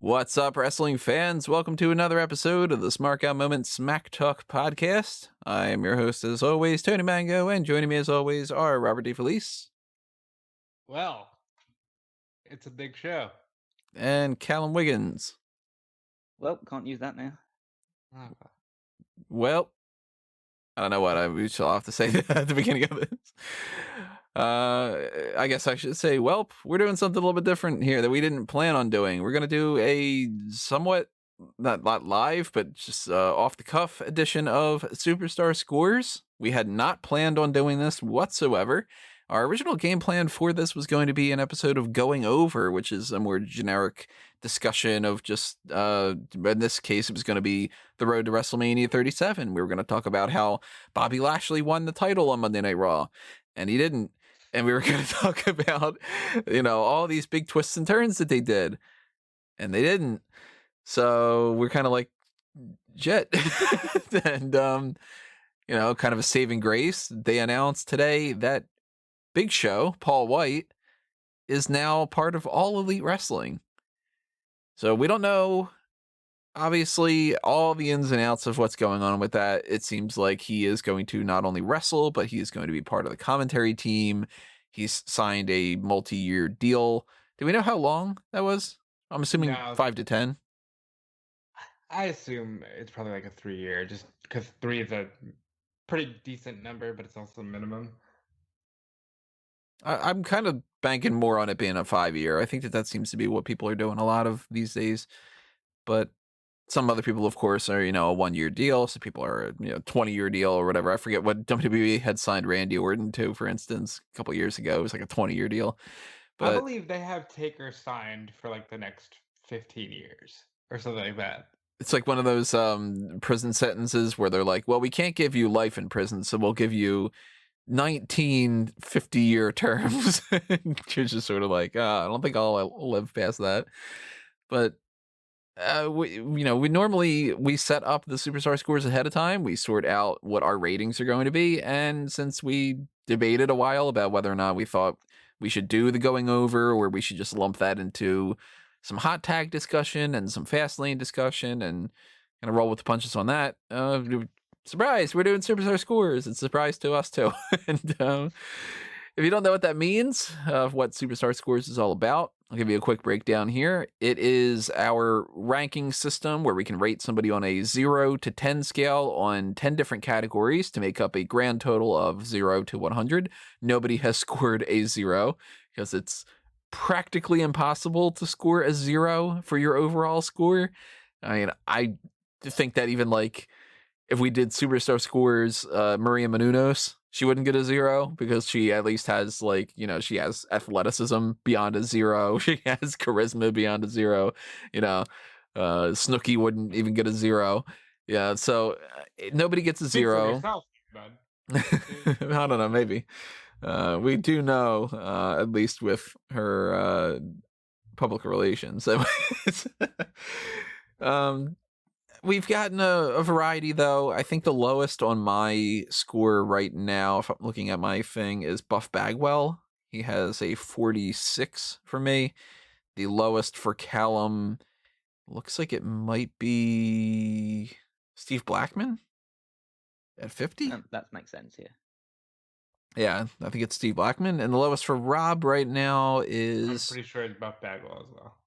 What's up, wrestling fans? Welcome to another episode of the Smark Out Moment Smack Talk podcast. I am your host, as always, Tony Mango, and joining me, as always, are Robert DeFelice Well, it's a big show. and Callum Wiggins. Well, can't use that now. Oh, Well, I don't know what we shall have to say at the beginning of this. I guess I should say, welp, we're doing something a little bit different here that we didn't plan on doing. We're going to do a somewhat, not live, but just off the cuff edition of Superstar Scores. We had not planned on doing this whatsoever. Our original game plan for this was going to be an episode of Going Over, which is a more generic discussion of just, in this case, it was going to be the road to WrestleMania 37. We were going to talk about how Bobby Lashley won the title on Monday Night Raw, and he didn't. And we were going to talk about, all these big twists and turns that they did, and they didn't. So we're kind of like, shit. And, kind of a saving grace. They announced today that Big Show, Paul Wight, is now part of All Elite Wrestling. So we don't know, obviously, all the ins and outs of what's going on with that. It seems like he is going to not only wrestle, but he is going to be part of the commentary team. He's signed a multi-year deal. Do we know how long that was? I'm assuming No. 5 to 10. I assume it's probably like a 3-year, just because 3 is a pretty decent number, but it's also minimum. I'm kind of banking more on it being a 5-year. I think that seems to be what people are doing a lot of these days. But some other people, of course, are, a 1-year deal. Some people are, 20-year deal or whatever. I forget what WWE had signed Randy Orton to, for instance, a couple years ago. It was like a 20-year deal. But I believe they have Taker signed for like the next 15 years or something like that. it's like one of those prison sentences where they're like, well, we can't give you life in prison, so we'll give you 19 50-year terms. You're just sort of like, I don't think I'll live past that. But we normally we set up the Superstar Scores ahead of time. We sort out what our ratings are going to be, and since we debated a while about whether or not we thought we should do the Going Over or we should just lump that into some hot tag discussion and some fast lane discussion and kind of roll with the punches on that, surprise, we're doing Superstar Scores. It's a surprise to us too. And if you don't know what that means, of what Superstar Scores is all about, I'll give you a quick breakdown here. It is our ranking system where we can rate somebody on a 0 to 10 scale on 10 different categories to make up a grand total of 0 to 100. Nobody has scored a 0 because it's practically impossible to score a 0 for your overall score. I mean, I think that even like if we did Superstar Scores, Maria Menounos, she wouldn't get a 0 because she at least has she has athleticism beyond a 0. She has charisma beyond a 0. Snooki wouldn't even get a 0. Yeah, so nobody gets a Speak for 0. yourself, bud. I don't know, maybe. We do know, at least with her public relations. We've gotten a variety, though. I think the lowest on my score right now, if I'm looking at my thing, is Buff Bagwell. He has a 46 for me. The lowest for Callum looks like it might be Steve Blackman at 50. That makes sense, yeah. Yeah, I think it's Steve Blackman. And the lowest for Rob right now I'm is pretty sure it's Buff Bagwell as well.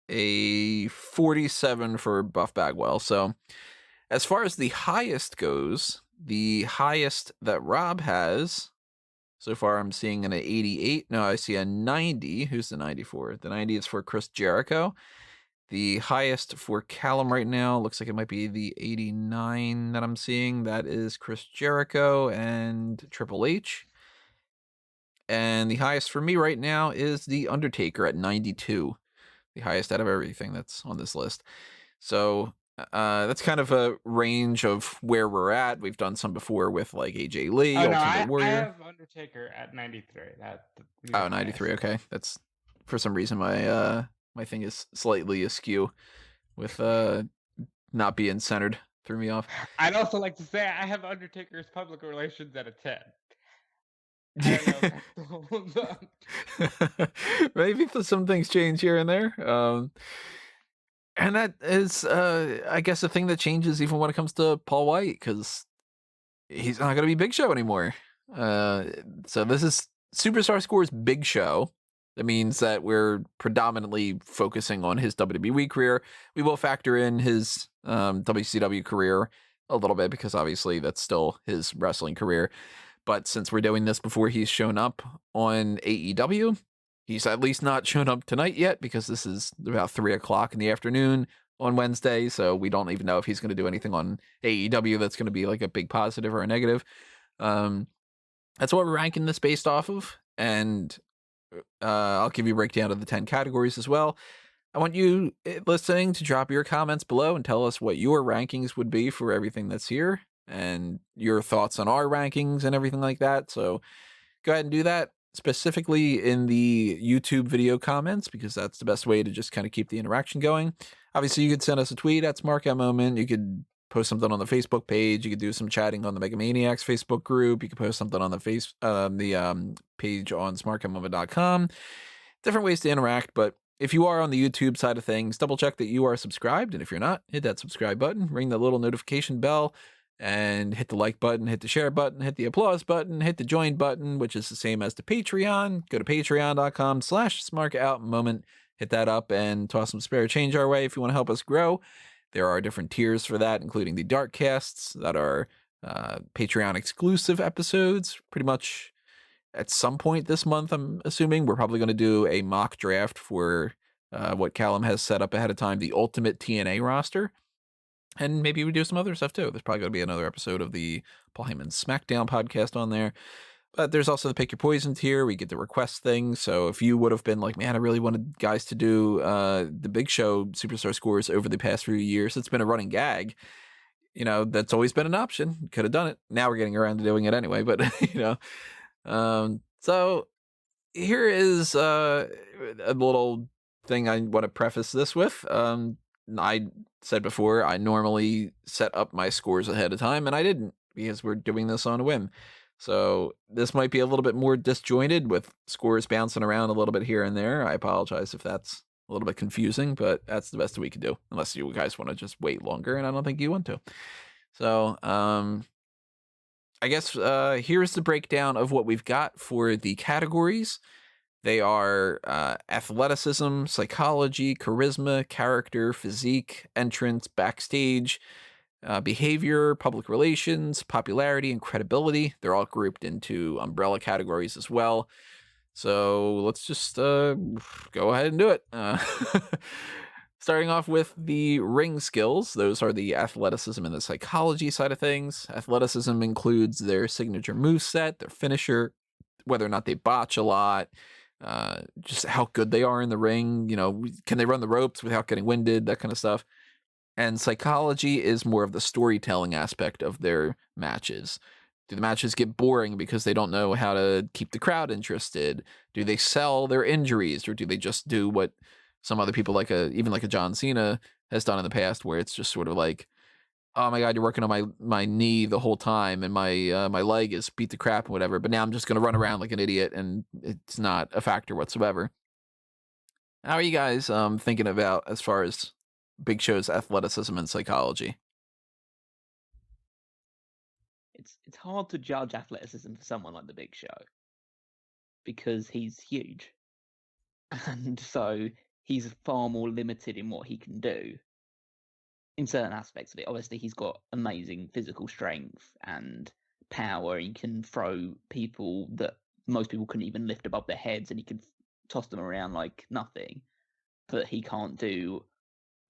a 47 for Buff Bagwell. So as far as the highest goes, the highest that Rob has so far, I'm seeing an 88. No, I see a 90. Who's the 90 for? The 90 is for Chris Jericho. The highest for Callum right now looks like it might be the 89 that I'm seeing. That is Chris Jericho and Triple H. And the highest for me right now is The Undertaker at 92. The highest out of everything that's on this list. So that's kind of a range of where we're at. We've done some before with like AJ Lee, Ultimate Warrior. I have Undertaker at 93. 93. Okay, that's for some reason my thing is slightly askew with not being centered. Threw me off. I'd also like to say I have Undertaker's public relations at a 10. I don't know if that still holds up. Maybe some things change here and there. And that is, I guess, a thing that changes even when it comes to Paul Wight, because he's not going to be Big Show anymore. So this is Superstar Score's Big Show. That means that we're predominantly focusing on his WWE career. We will factor in his WCW career a little bit because obviously that's still his wrestling career. But since we're doing this before he's shown up on AEW, he's at least not shown up tonight yet because this is about 3 o'clock in the afternoon on Wednesday. So we don't even know if he's going to do anything on AEW that's going to be like a big positive or a negative. That's what we're ranking this based off of. And I'll give you a breakdown of the 10 categories as well. I want you listening to drop your comments below and tell us what your rankings would be for everything that's here and your thoughts on our rankings and everything like that. So go ahead and do that specifically in the YouTube video comments because that's the best way to just kind of keep the interaction going. Obviously, you could send us a tweet at Smark@Moment. You could post something on the Facebook page. You could do some chatting on the Megamaniacs Facebook group. You could post something on the page on smark@moment.com. Different ways to interact, but if you are on the YouTube side of things, double check that you are subscribed. And if you're not, hit that subscribe button, ring the little notification bell, and hit the like button, hit the share button, hit the applause button, hit the join button, which is the same as the Patreon. Go to patreon.com/smarkoutmoment. Hit that up and toss some spare change our way if you want to help us grow. There are different tiers for that, including the dark casts that are Patreon exclusive episodes. Pretty much at some point this month, I'm assuming, we're probably going to do a mock draft for what Callum has set up ahead of time, the Ultimate TNA roster. And maybe we do some other stuff too. There's probably going to be another episode of the Paul Heyman SmackDown podcast on there. But there's also the Pick Your Poison tier. We get to request things. So if you would have been like, man, I really wanted guys to do the Big Show Superstar Scores over the past few years, it's been a running gag. You know, that's always been an option. Could have done it. Now we're getting around to doing it anyway. But, so here is a little thing I want to preface this with. I said before, I normally set up my scores ahead of time, and I didn't because we're doing this on a whim. So this might be a little bit more disjointed with scores bouncing around a little bit here and there. I apologize if that's a little bit confusing, but that's the best we can do, unless you guys want to just wait longer, and I don't think you want to. So I guess here's the breakdown of what we've got for the categories. They are athleticism, psychology, charisma, character, physique, entrance, backstage, behavior, public relations, popularity, and credibility. They're all grouped into umbrella categories as well. So let's just go ahead and do it. Starting off with the ring skills, those are the athleticism and the psychology side of things. Athleticism includes their signature moveset, their finisher, whether or not they botch a lot, just how good they are in the ring. You know, can they run the ropes without getting winded, that kind of stuff. And psychology is more of the storytelling aspect of their matches. Do the matches get boring because they don't know how to keep the crowd interested? Do they sell their injuries, or do they just do what some other people even like a John Cena has done in the past, where it's just sort of like, oh my God, you're working on my knee the whole time, and my leg is beat the crap and whatever, but now I'm just going to run around like an idiot, and it's not a factor whatsoever. How are you guys thinking about as far as Big Show's athleticism and psychology? It's hard to judge athleticism for someone like the Big Show because he's huge, and so he's far more limited in what he can do in certain aspects of it. Obviously, he's got amazing physical strength and power. He can throw people that most people couldn't even lift above their heads, and he can toss them around like nothing. But he can't do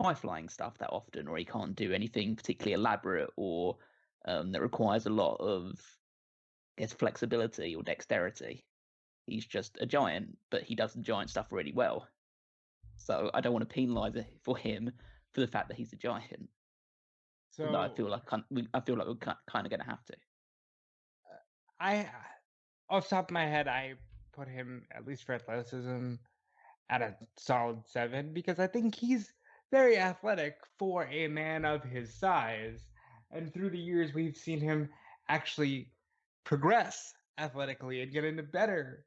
high-flying stuff that often, or he can't do anything particularly elaborate or that requires a lot of, I guess, flexibility or dexterity. He's just a giant, but he does the giant stuff really well. So I don't want to penalise for him for the fact that he's a giant. So I feel like we're kind of going to have to. Off the top of my head, I put him, at least for athleticism, at a solid 7 because I think he's very athletic for a man of his size. And through the years, we've seen him actually progress athletically and get into better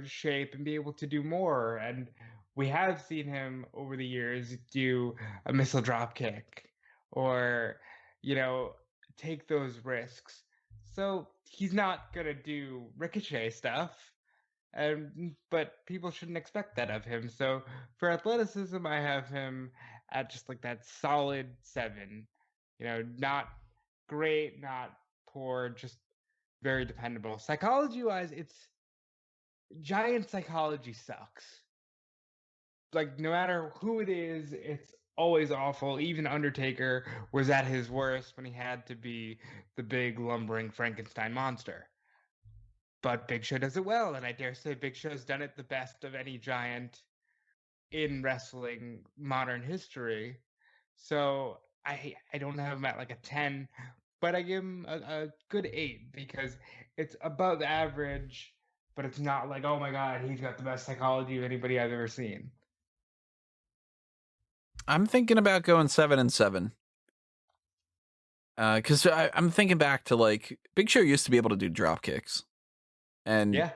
shape and be able to do more. And we have seen him over the years do a missile drop kick or, take those risks. So he's not going to do ricochet stuff. But people shouldn't expect that of him. So for athleticism, I have him at just like that solid 7. Not great, not poor, just very dependable. Psychology wise, giant psychology sucks. Like no matter who it is, it's always awful. Even Undertaker was at his worst when he had to be the big lumbering Frankenstein monster. But Big Show does it well, and I dare say Big Show's done it the best of any giant in wrestling modern history. So I don't have him at like a 10, but I give him a good 8 because it's above average, but it's not like, oh my God, he's got the best psychology of anybody I've ever seen. I'm thinking about going 7 and 7. Because I'm thinking back to like Big Show used to be able to do drop kicks, and Yeah.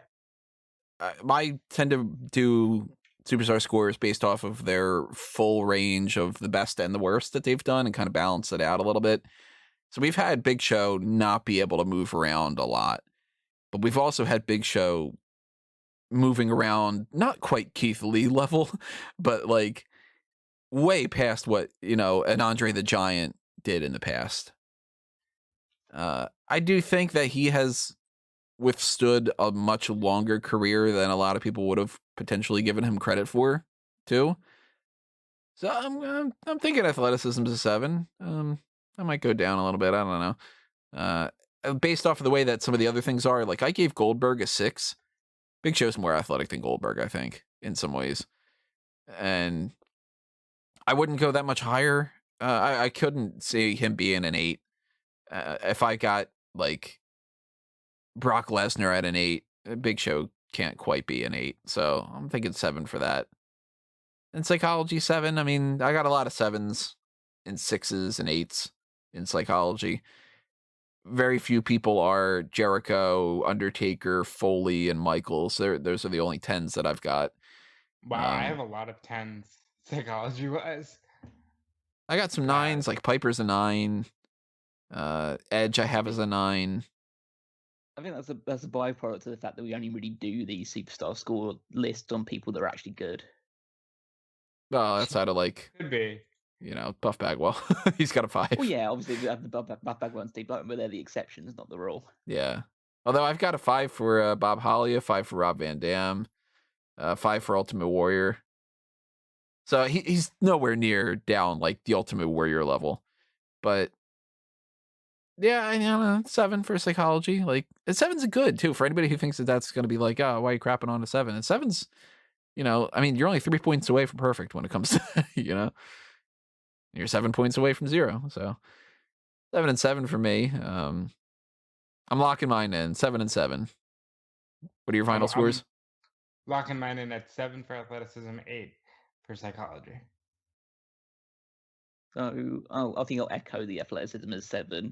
I tend to do superstar scores based off of their full range of the best and the worst that they've done and kind of balance it out a little bit. So we've had Big Show not be able to move around a lot, but we've also had Big Show moving around, not quite Keith Lee level, but like way past what, an Andre the Giant did in the past. I do think that he has withstood a much longer career than a lot of people would have potentially given him credit for, too. So I'm thinking athleticism's a 7. I might go down a little bit. I don't know. Based off of the way that some of the other things are, like I gave Goldberg a 6. Big Show's more athletic than Goldberg, I think, in some ways, and I wouldn't go that much higher. I couldn't see him being an 8. If I got like Brock Lesnar at an 8, Big Show can't quite be an 8. So I'm thinking 7 for that. And psychology 7. I mean, I got a lot of 7s and 6s and 8s in psychology. Very few people are Jericho, Undertaker, Foley, and Michaels. Those are the only 10s that I've got. Wow, I have a lot of 10s psychology wise. I got some 9s, like Piper's a 9. Edge I have as a 9. I think that's a byproduct of the fact that we only really do these superstar score lists on people that are actually good. Well, outside of like Could be. Buff Bagwell. He's got a 5. Well, yeah, obviously we have the Buff Bagwell and Steve Blackman, but they're the exceptions, not the rule. Yeah. Although I've got a 5 for Bob Holly, a 5 for Rob Van Dam, 5 for Ultimate Warrior. So he's nowhere near down like the Ultimate Warrior level. But yeah, I don't know, 7 for psychology. Like, 7's good too for anybody who thinks that that's going to be like, oh, why are you crapping on a 7? And 7's, I mean, you're only 3 points away from perfect when it comes to, you're 7 points away from 0. So 7 and 7 for me. I'm locking mine in 7 and 7. What are your final scores? I'm locking mine in at 7 for athleticism, 8 for psychology. So I think I'll echo the athleticism as 7,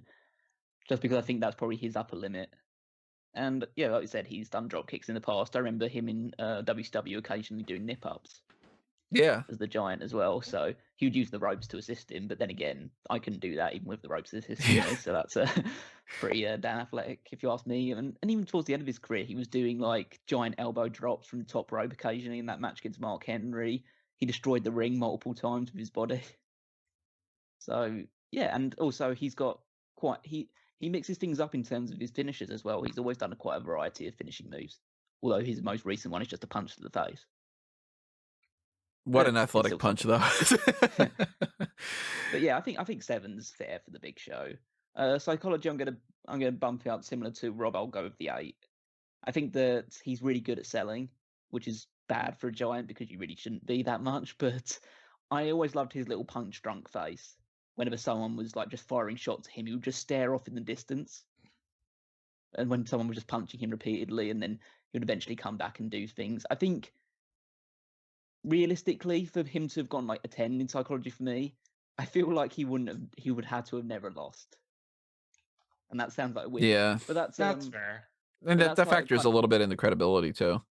just because I think that's probably his upper limit. And yeah, like you said, he's done drop kicks in the past. I remember him in WCW occasionally doing nip ups. Yeah, as the Giant as well. So he would use the ropes to assist him. But then again, I couldn't do that even with the ropes assisting me. So that's pretty damn athletic, if you ask me. And even towards the end of his career, he was doing like giant elbow drops from the top rope occasionally in that match against Mark Henry. He destroyed the ring multiple times with his body. So yeah, and also he's got he mixes things up in terms of his finishes as well. He's always done quite a variety of finishing moves. Although his most recent one is just a punch to the face. What an athletic punch, though. But yeah, I think 7's fair for the Big Show. Psychology, I'm gonna bump it up similar to Rob. I'll go with the 8. I think that he's really good at selling, which is bad for a Giant because you really shouldn't be that much. But I always loved his little punch drunk face. Whenever someone was like just firing shots at him, he would just stare off in the distance. And when someone was just punching him repeatedly, and then he would eventually come back and do things. I think realistically, for him to have gone like a 10 in psychology for me, I feel like he would have to have never lost. And that sounds like a weird. Yeah, But that's fair. And that factors a little bit in the credibility too.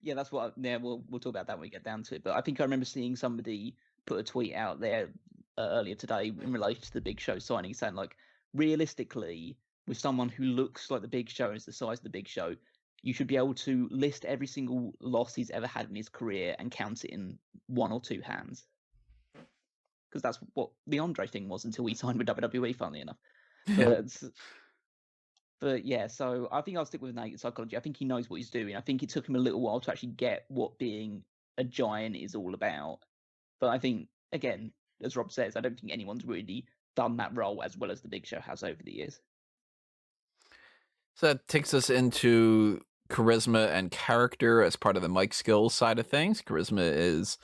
Yeah, that's what. We'll talk about that when we get down to it. But I think I remember seeing somebody put a tweet out there earlier today in relation to the Big Show signing, saying like, realistically, with someone who looks like the Big Show and is the size of the Big Show, you should be able to list every single loss he's ever had in his career and count it in one or two hands. Because that's what the Andre thing was until he signed with WWE, funnily enough. But yeah, so I think I'll stick with Naked Psychology. I think he knows what he's doing. I think it took him a little while to actually get what being a giant is all about. But I think, again, as Rob says, I don't think anyone's really done that role as well as the Big Show has over the years. So that takes us into charisma and character as part of the mic skills side of things. Charisma is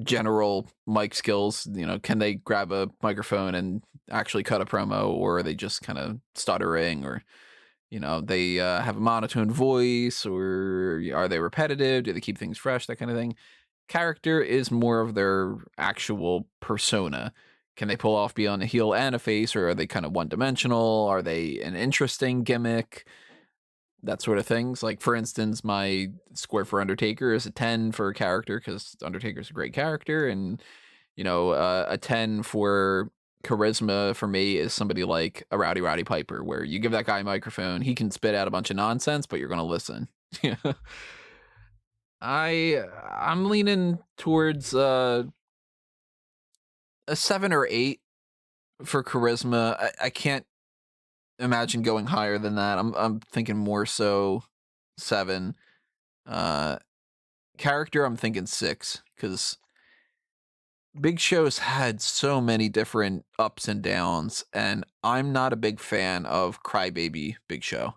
general mic skills. Can they grab a microphone and actually cut a promo, or are they just kind of stuttering, or they have a monotone voice, or are they repetitive? Do they keep things fresh? That kind of thing. Character is more of their actual persona. Can they pull off beyond a heel and a face, or are they kind of one-dimensional? Are they an interesting gimmick? That sort of things. Like, for instance, my score for Undertaker is a 10 for character, because Undertaker's a great character, and a 10 for charisma for me is somebody like a Rowdy Piper, where you give that guy a microphone, he can spit out a bunch of nonsense, but you're going to listen. I'm leaning towards a 7 or 8 for charisma. I can't imagine going higher than that. I'm thinking more so 7. Character, I'm thinking 6, because Big Show's had so many different ups and downs, and I'm not a big fan of crybaby Big Show.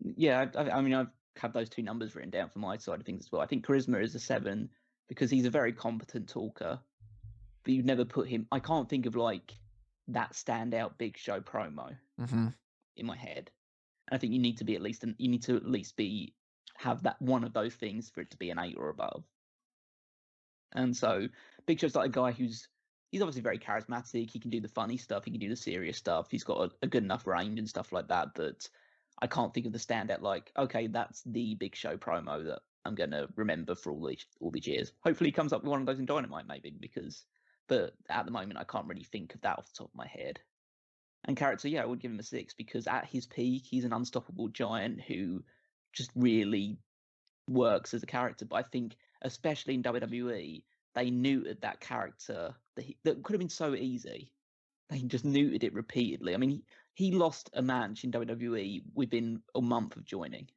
Yeah, I mean, I've had those two numbers written down for my side of things as well. I think charisma is a 7 because he's a very competent talker, but you'd never put him. I can't think of like that standout Big Show promo in my head. And I think you need to at least have that one of those things for it to be an 8 or above. And so Big Show's like a guy he's obviously very charismatic. He can do the funny stuff. He can do the serious stuff. He's got a good enough range and stuff like that. But I can't think of the standout like, okay, that's the Big Show promo that I'm going to remember for all these years. Hopefully he comes up with one of those in Dynamite maybe, but at the moment I can't really think of that off the top of my head. And character, yeah, I would give him a 6 because at his peak, he's an unstoppable giant who just really works as a character. But I think, especially in WWE, they neutered that character that could have been so easy. They just neutered it repeatedly. I mean, he lost a match in WWE within a month of joining.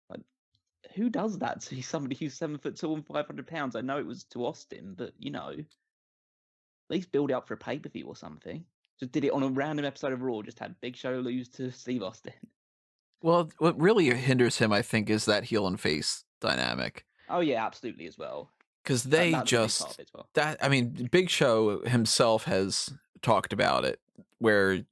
Like, who does that to somebody who's 7 foot tall and 500 pounds? I know it was to Austin, but at least build it up for a pay-per-view or something. Just did it on a random episode of Raw, just had Big Show lose to Steve Austin. Well, what really hinders him, I think, is that heel and face dynamic. Oh, yeah, absolutely as well. Because they Big Show himself has talked about it, where,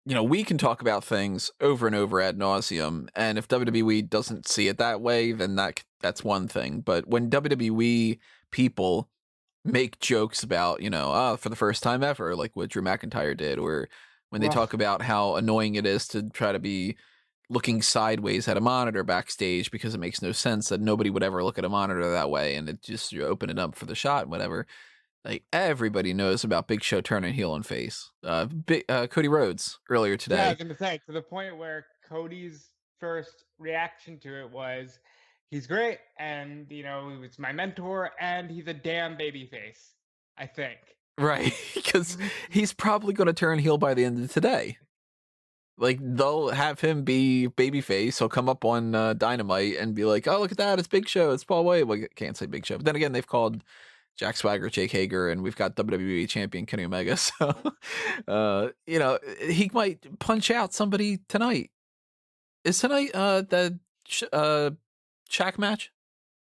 we can talk about things over and over ad nauseum, and if WWE doesn't see it that way, then that's one thing. But when WWE people make jokes about, for the first time ever, like what Drew McIntyre did, or when they talk about how annoying it is to try to be looking sideways at a monitor backstage because it makes no sense that nobody would ever look at a monitor that way, and it just, you open it up for the shot and whatever. Like, everybody knows about Big Show turning heel and face. Cody Rhodes earlier today. Yeah, I was going to say, to the point where Cody's first reaction to it was, he's great, and, it's my mentor, and he's a damn babyface, I think. Right, because he's probably going to turn heel by the end of today. Like, they'll have him be babyface. He'll come up on Dynamite and be like, oh, look at that, it's Big Show, it's Paul White. Well, I can't say Big Show. But then again, they've called Jack Swagger Jake Hager, and we've got WWE champion Kenny Omega. So, he might punch out somebody tonight. Is tonight the Shaq match?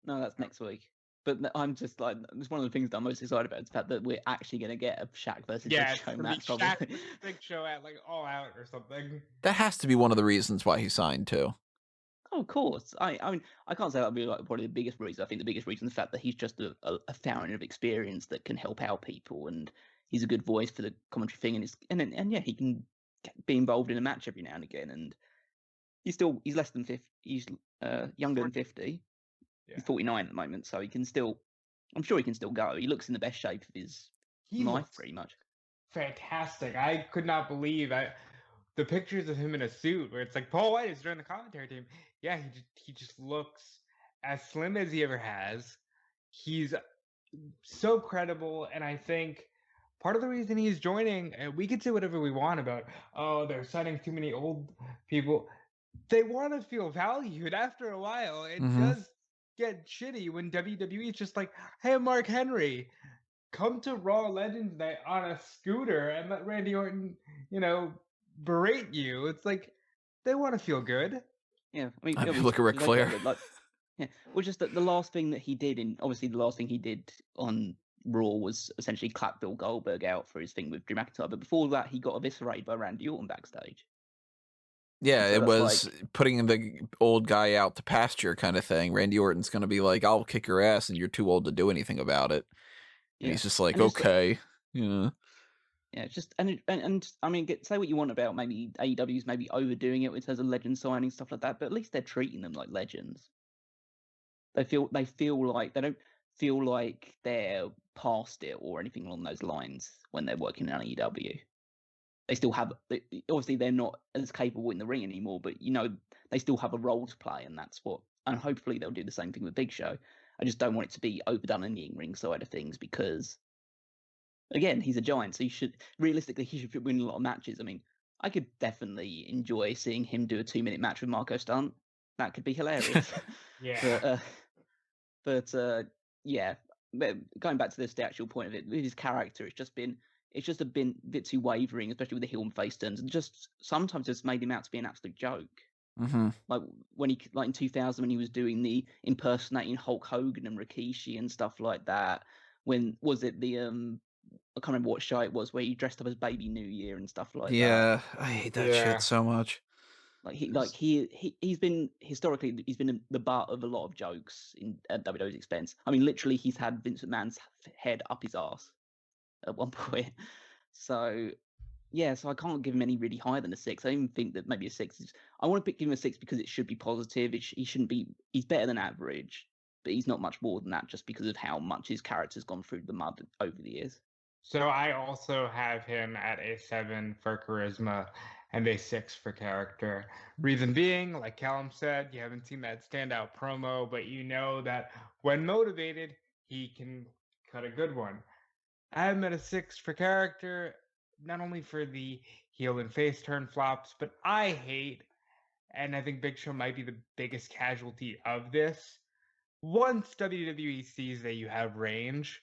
No, that's next week. But I'm just like, it's one of the things that I'm most excited about is the fact that we're actually going to get a Shaq versus Big Show match. Shaq Big Show at like All Out or something. That has to be one of the reasons why he signed too. Oh, of course. I mean, I can't say that would be like probably the biggest reason. I think the biggest reason is the fact that he's just a fountain of experience that can help out people, and he's a good voice for the commentary thing, and yeah, he can be involved in a match every now and again. And he's less than 50. He's younger than 50. Yeah. He's 49 at the moment, so he can still. I'm sure he can still go. He looks in the best shape of his He life, looks pretty much. fantastic. I could not believe the pictures of him in a suit where it's like Paul White is during the commentary team. Yeah, he just looks as slim as he ever has. He's so credible, and I think part of the reason he's joining, and we can say whatever we want about, oh, they're signing too many old people. They want to feel valued. After a while, it does get shitty when WWE is just like, hey, Mark Henry, come to Raw Legends Night on a scooter and let Randy Orton, berate you. It's like they want to feel good. Yeah, I mean, I mean, obviously, look at Ric they get Flair. it, like, yeah, well, just the last thing that he did obviously the last thing he did on Raw was essentially clap Bill Goldberg out for his thing with Drew McIntyre. But before that, he got eviscerated by Randy Orton backstage. Yeah, So it that's was like, putting the old guy out to pasture kind of thing. Randy Orton's going to be like, I'll kick your ass and you're too old to do anything about it. And yeah, he's just like, and it's, okay. Yeah. yeah, it's just and I mean, say what you want about maybe AEW's maybe overdoing it in terms of legend signing stuff like that, but at least they're treating them like legends. They feel like they don't feel like they're past it or anything along those lines when they're working on AEW. They still have, obviously they're not as capable in the ring anymore, but they still have a role to play, and that's what. And hopefully they'll do the same thing with Big Show. I just don't want it to be overdone in the in-ring side of things because, again, he's a giant, so he should win a lot of matches. I mean, I could definitely enjoy seeing him do a 2-minute match with Marco Stunt. That could be hilarious. Yeah. But yeah, going back to the actual point of it, with his character, it's just a bit too wavering, especially with the heel and face turns, and just sometimes it's made him out to be an absolute joke. Like when in 2000 when he was doing the impersonating Hulk Hogan and Rikishi and stuff like that. When was it the I can't remember what show it was where he dressed up as Baby New Year and stuff like that. Yeah, I hate that Yeah. shit so much. He's been historically the butt of a lot of jokes at WWE's expense. I mean, literally, he's had Vince McMahon's head up his ass at one point. So yeah, so I can't give him any really higher than a 6. I even think that maybe a 6 is. I want to give him a 6 because it should be positive. He shouldn't be. He's better than average, but he's not much more than that just because of how much his character's gone through the mud over the years. So I also have him at a 7 for charisma and a 6 for character. Reason being, like Callum said, you haven't seen that standout promo, but you know that when motivated, he can cut a good one. I have him at a 6 for character, not only for the heel and face turn flops, but I hate, and I think Big Show might be the biggest casualty of this. Once WWE sees that you have range,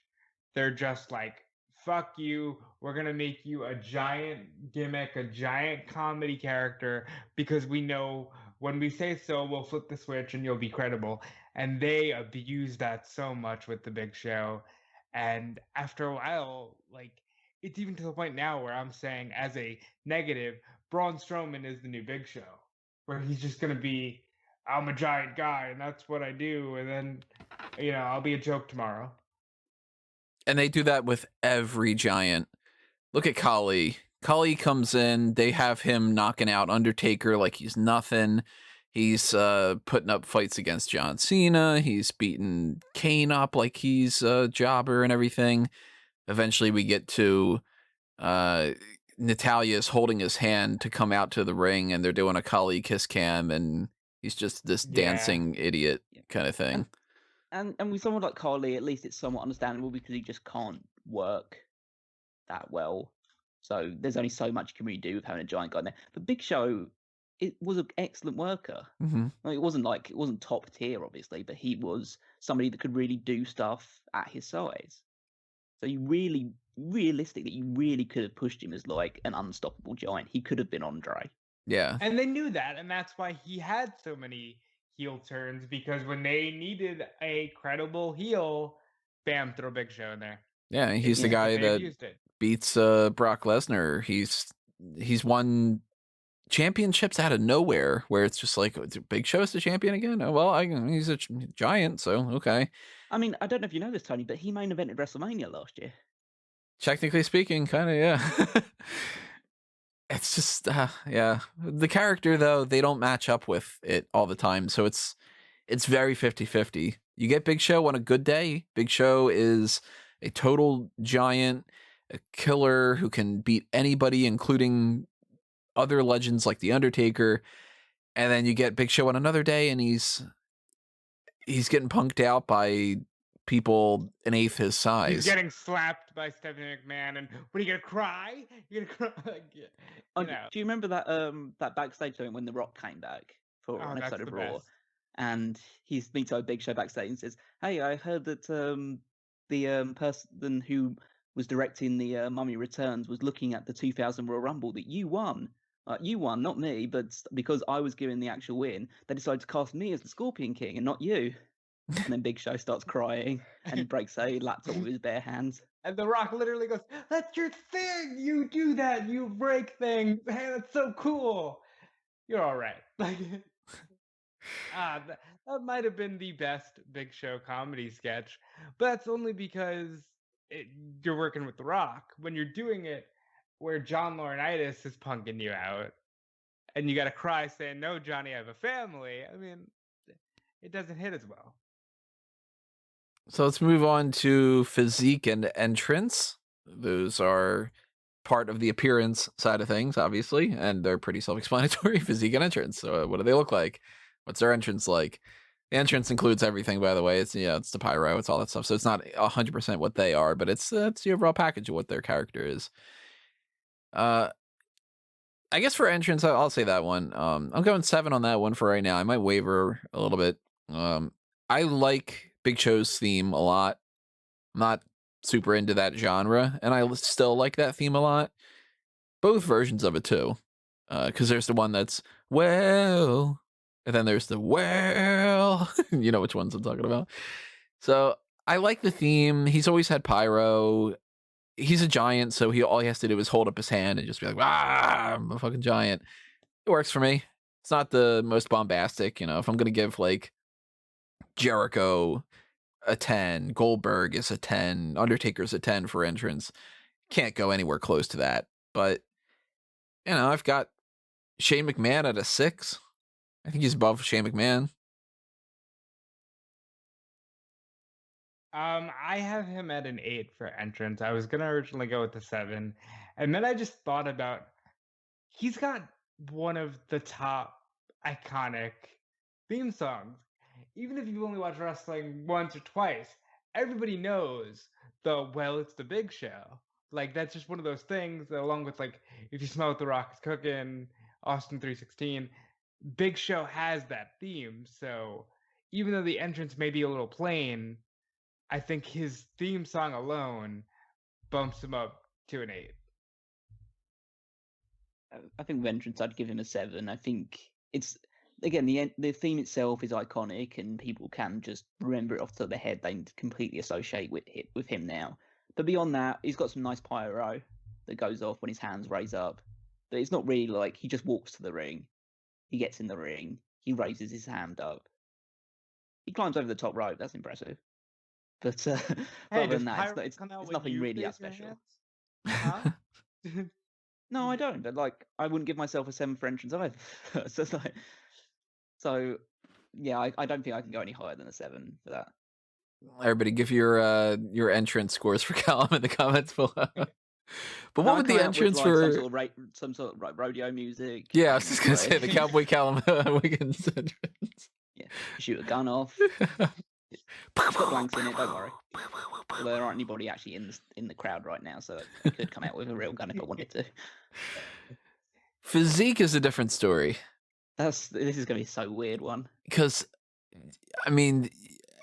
they're just like, fuck you, we're going to make you a giant gimmick, a giant comedy character, because we know when we say so, we'll flip the switch and you'll be credible. And they abuse that so much with the Big Show. And after a while, like, it's even to the point now where I'm saying, as a negative, Braun Strowman is the new Big Show, where he's just going to be, I'm a giant guy and that's what I do. And then, I'll be a joke tomorrow. And they do that with every giant. Look at Kali. Kali comes in, they have him knocking out Undertaker like he's nothing. He's putting up fights against John Cena. He's beating Kane up like he's a jobber and everything. Eventually we get to Natalia's holding his hand to come out to the ring, and they're doing a Kali kiss cam, and he's just this dancing idiot kind of thing. And with someone like Carly, at least it's somewhat understandable because he just can't work that well. So there's only so much you can really do with having a giant guy in there. But Big Show, it was an excellent worker. It wasn't top tier, obviously, but he was somebody that could really do stuff at his size. So realistically, you really could have pushed him as like an unstoppable giant. He could have been Andre. Yeah. And they knew that, and that's why he had so many heel turns, because when they needed a credible heel, bam, throw Big Show in there. Yeah, he's the guy that beats Brock Lesnar. He's won championships out of nowhere, where it's just like, Big Show's the champion again? Oh, well, he's a giant, so okay. I mean, I don't know if you know this, Tony, but he main evented WrestleMania last year. Technically speaking, kind of, yeah. It's just yeah. The character though, they don't match up with it all the time. So it's very 50-50. You get Big Show on a good day. Big Show is a total giant, a killer who can beat anybody, including other legends like The Undertaker. And then you get Big Show on another day, and he's getting punked out by people an eighth his He's size. getting slapped by Stephanie McMahon, and what are you gonna cry? You're gonna cry? Like, you know. Do you remember that backstage segment when The Rock came back for Oh, an that's episode of the Raw, best. and he's meets a Big Show backstage and says, "Hey, I heard that the person who was directing the Mummy Returns was looking at the 2000 Royal Rumble that you won. You won, not me, but because I was given the actual win, they decided to cast me as the Scorpion King and not you." And then Big Show starts crying and he breaks a laptop with his bare hands. And The Rock literally goes, "That's your thing. You do that. You break things. Hey, that's so cool. You're all right." Like, that might have been the best Big Show comedy sketch, but that's only because you're working with The Rock. When you're doing it where John Laurinaitis is punking you out, and you got to cry saying, "No, Johnny, I have a family." I mean, it doesn't hit as well. So let's move on to Physique and Entrance. Those are part of the appearance side of things, obviously, and they're pretty self-explanatory. Physique and Entrance. So what do they look like? What's their entrance like? The entrance includes everything, by the way. It's it's the pyro, it's all that stuff. So it's not 100% what they are, but it's the overall package of what their character is. I guess for entrance, I'll say that one. I'm going 7 on that one for right now. I might waver a little bit. I like Big Show's theme a lot. I'm not super into that genre, and I still like that theme a lot. Both versions of it too, because there's the one that's well, and then there's the well. You know which ones I'm talking about. So I like the theme. He's always had pyro. He's a giant, so all he has to do is hold up his hand and just be like, "Ah, I'm a fucking giant." It works for me. It's not the most bombastic, if I'm gonna give like Jericho a 10, Goldberg is a 10, Undertaker's a 10 for entrance. Can't go anywhere close to that. But I've got Shane McMahon at a 6. I think he's above Shane McMahon. I have him at an 8 for entrance. I was gonna originally go with the 7, and then I just thought about he's got one of the top iconic theme songs. Even if you've only watched wrestling once or twice, everybody knows it's the Big Show. Like, that's just one of those things that, along with like If You Smell What the Rock is Cooking, Austin 316, Big Show has that theme. So even though the entrance may be a little plain, I think his theme song alone bumps him up to an 8. I think with entrance, I'd give him a 7. I think it's, again, the theme itself is iconic, and people can just remember it off the top of their head. They completely associate with him now. But beyond that, he's got some nice pyro that goes off when his hands raise up. But it's not really like he just walks to the ring. He gets in the ring. He raises his hand up. He climbs over the top rope. That's impressive. But Hey, other does than that, pyro it's come out when nothing you really that raise your special. hands? Huh? No, I don't. But like, I wouldn't give myself a 7 for entrance either. So it's like, yeah, I don't think I can go any higher than a 7 for that. Everybody, give your entrance scores for Callum in the comments below. But what would the entrance like for some sort of rodeo music? Yeah, I was just gonna say the Cowboy Callum Wiggins entrance. Yeah, shoot a gun off. It's got blanks in it. Don't worry. Although there aren't anybody actually in the crowd right now, so I could come out with a real gun if I wanted to. Physique is a different story. This is gonna be so weird one. Because, I mean,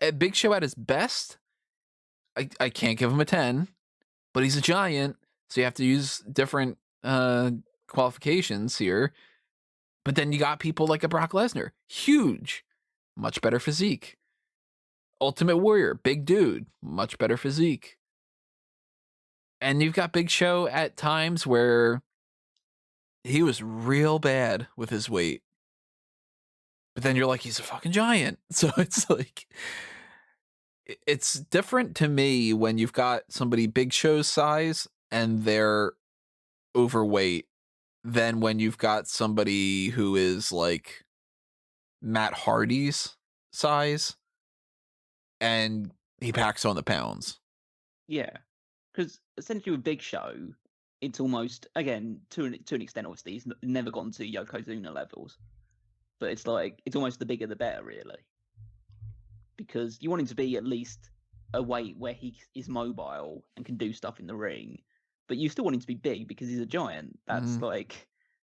at Big Show at his best, I can't give him a 10, but he's a giant, so you have to use different qualifications here. But then you got people like a Brock Lesnar, huge, much better physique. Ultimate Warrior, big dude, much better physique. And you've got Big Show at times where he was real bad with his weight. But then you're like, he's a fucking giant. So it's like, it's different to me when you've got somebody Big Show's size and they're overweight than when you've got somebody who is like Matt Hardy's size and he packs on the pounds. Yeah, because essentially with Big Show, it's almost, again, to an extent, obviously, he's never gone to Yokozuna levels, but it's like, it's almost the bigger the better, really. Because you want him to be at least a weight where he is mobile and can do stuff in the ring, but you still want him to be big because he's a giant. That's like,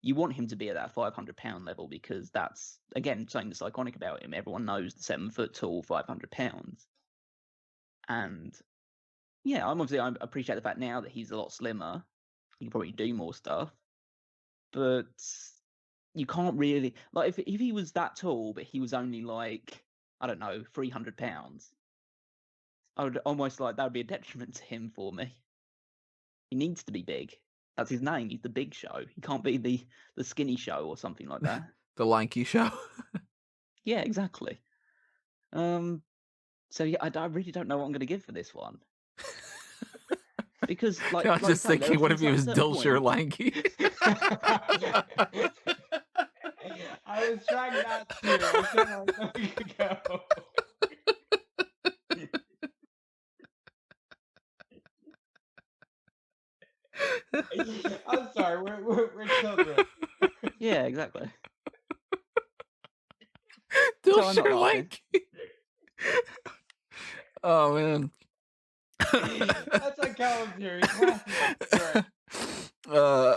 you want him to be at that 500-pound level because that's, again, something that's iconic about him. Everyone knows the 7 foot tall, 500 pounds. And yeah, I appreciate the fact now that he's a lot slimmer. He can probably do more stuff, but you can't really, like, if he was that tall, but he was only like, I don't know, 300 pounds, I would almost like that would be a detriment to him for me. He needs to be big. That's his name. He's the Big Show. He can't be the Skinny Show or something like that. The lanky show. Yeah, exactly. So yeah, I really don't know what I'm going to give for this one. Because like, I was like just you say, thinking, what if he was certain Dilsher points- lanky? I was trying not to. I was trying to let it go. I'm sorry, we're children. Yeah, exactly. Dilsher I'm not laughing. lanky. Oh man. That's like Callum's here. He's laughing at the story.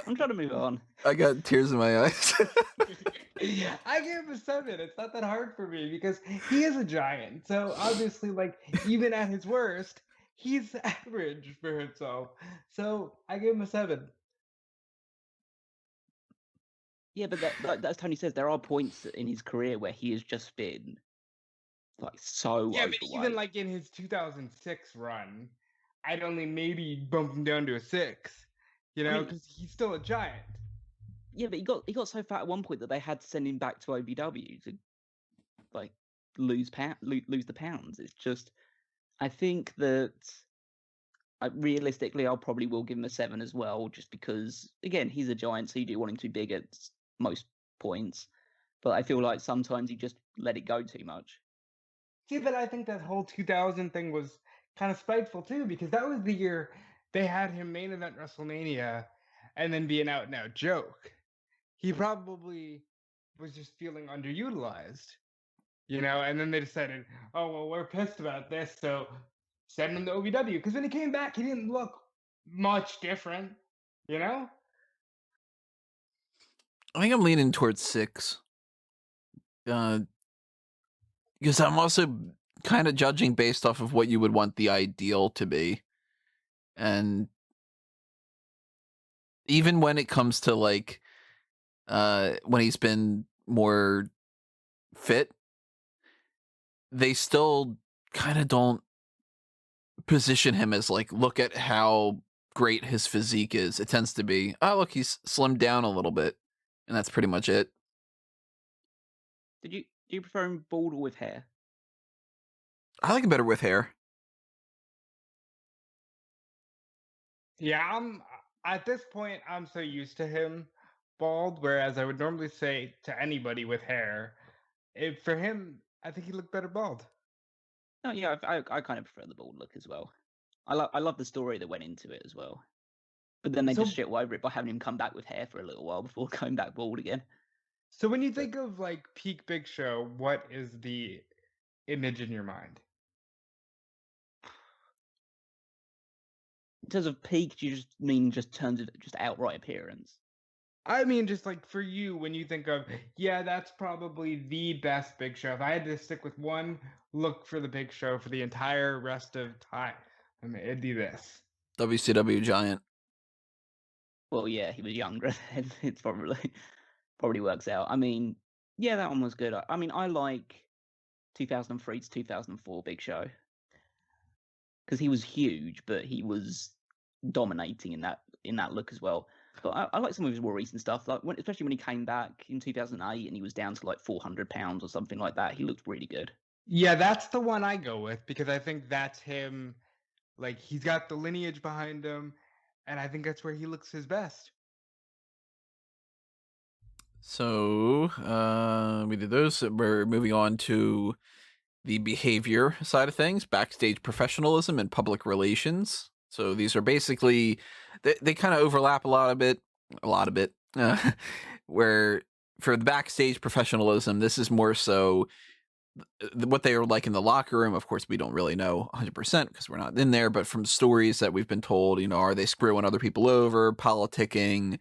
I'm trying to move on. I got tears in my eyes. I gave him a 7. It's not that hard for me because he is a giant. So obviously, like, even at his worst, he's average for himself. So I gave him a 7. Yeah, but like as Tony says, there are points in his career where he has just been like so Yeah, but overweight. even like in his 2006 run, I'd only maybe bump him down to a 6. You know, because he's still a giant. Yeah, but he got so fat at one point that they had to send him back to OVW to like lose the pounds. It's just, I think that realistically, I'll probably will give him a 7 as well, just because again he's a giant, so you do want him to be big at most points. But I feel like sometimes he just let it go too much. See, but I think that whole 2000 thing was kind of spiteful too, because that was the year they had him main event WrestleMania and then be an out and out joke. He probably was just feeling underutilized, you know, and then they decided, oh, well, we're pissed about this, so send him to OVW. Because when he came back, he didn't look much different, you know? I think I'm leaning towards 6. Because I'm also kind of judging based off of what you would want the ideal to be. And even when it comes to like when he's been more fit, they still kind of don't position him as like, look at how great his physique is. It tends to be, oh look, he's slimmed down a little bit, and that's pretty much it. Do you prefer him bald or with hair? I like him better with hair. Yeah, at this point, I'm so used to him bald, whereas I would normally say to anybody with hair, for him, I think he looked better bald. No, yeah, I kind of prefer the bald look as well. I love the story that went into it as well. But then they just shit all over it by having him come back with hair for a little while before going back bald again. So when you think of like peak Big Show, what is the image in your mind? In terms of peak, do you just mean just terms of just outright appearance? I mean, just like for you, when you think of, yeah, that's probably the best Big Show. If I had to stick with one look for the Big Show for the entire rest of time, I mean, it'd be this. WCW Giant. Well, yeah, he was younger then. It's probably works out. I mean, yeah, that one was good. I mean, I like 2003 to 2004 Big Show because he was huge, but he was dominating in that look as well. But I like some of his more recent stuff, like especially when he came back in 2008 and he was down to like 400 pounds or something like that. He looked really good. Yeah, that's the one I go with because I think that's him. Like, he's got the lineage behind him, and I think that's where he looks his best. So we did those. We're moving on to the behavior side of things, backstage professionalism and public relations. So these are basically they kind of overlap a lot of bit. Where for the backstage professionalism, this is more so what they are like in the locker room. Of course, we don't really know 100% because we're not in there, but from stories that we've been told, are they screwing other people over, politicking,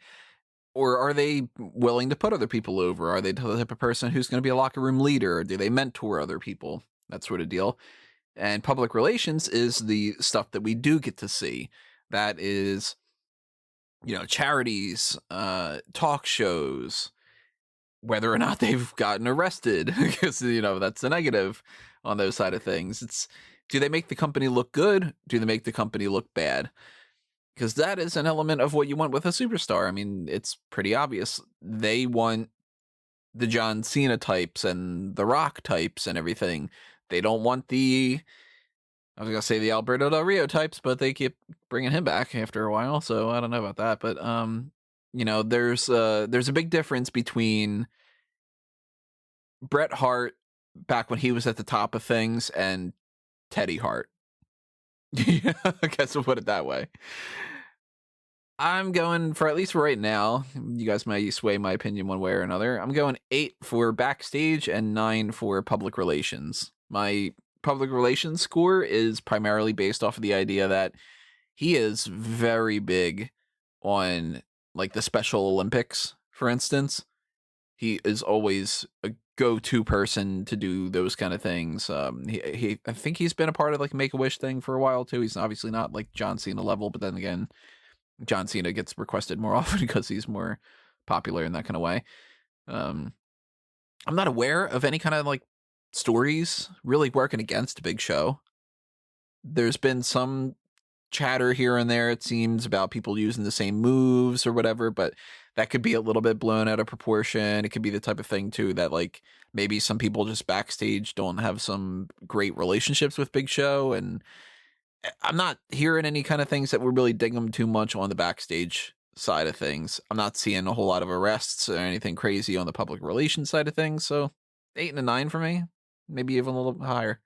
or are they willing to put other people over? Are they the type of person who's going to be a locker room leader? Do they mentor other people? That sort of deal. And public relations is the stuff that we do get to see. That is, charities, talk shows, whether or not they've gotten arrested, because, that's the negative on those side of things. Do they make the company look good? Do they make the company look bad? Because that is an element of what you want with a superstar. I mean, it's pretty obvious. They want the John Cena types and the Rock types and everything. They don't want the Alberto Del Rio types, but they keep bringing him back after a while. So I don't know about that. But, there's a big difference between Bret Hart back when he was at the top of things and Teddy Hart. Yeah, I guess we'll put it that way. I'm going for, at least for right now, you guys might sway my opinion one way or another. I'm going 8 for backstage and 9 for public relations. My public relations score is primarily based off of the idea that he is very big on, like, the Special Olympics, for instance. He is always a go-to person to do those kind of things. I think he's been a part of, like, Make-A-Wish thing for a while too. He's obviously not like John Cena level, but then again, John Cena gets requested more often because he's more popular in that kind of way. I'm not aware of any kind of, like, stories really working against Big Show. There's been some chatter here and there, it seems, about people using the same moves or whatever, but that could be a little bit blown out of proportion. It could be the type of thing too that, like, maybe some people just backstage don't have some great relationships with Big Show, and I'm not hearing any kind of things that would really dig them too much on the backstage side of things. I'm not seeing a whole lot of arrests or anything crazy on the public relations side of things, so 8 and a 9 for me, maybe even a little higher.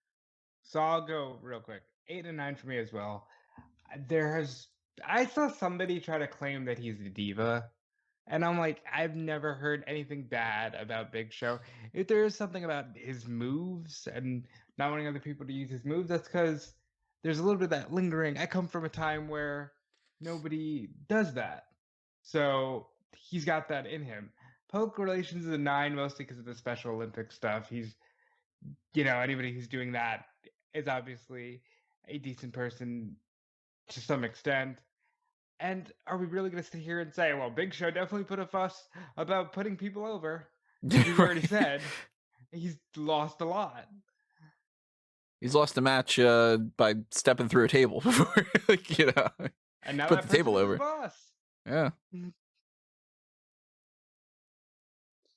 So I'll go real quick. 8 and 9 for me as well. I saw somebody try to claim that he's a diva, and I'm like, I've never heard anything bad about Big Show. If there is something about his moves and not wanting other people to use his moves, that's because there's a little bit of that lingering. I come from a time where nobody does that, so he's got that in him. Public relations is a 9 mostly because of the Special Olympics stuff. Anybody who's doing that is obviously a decent person to some extent. And are we really going to sit here and say, well, Big Show definitely put a fuss about putting people over? We've already said he's lost a lot. He's lost a match by stepping through a table before, like, And now put that the table person is his over. boss. Yeah.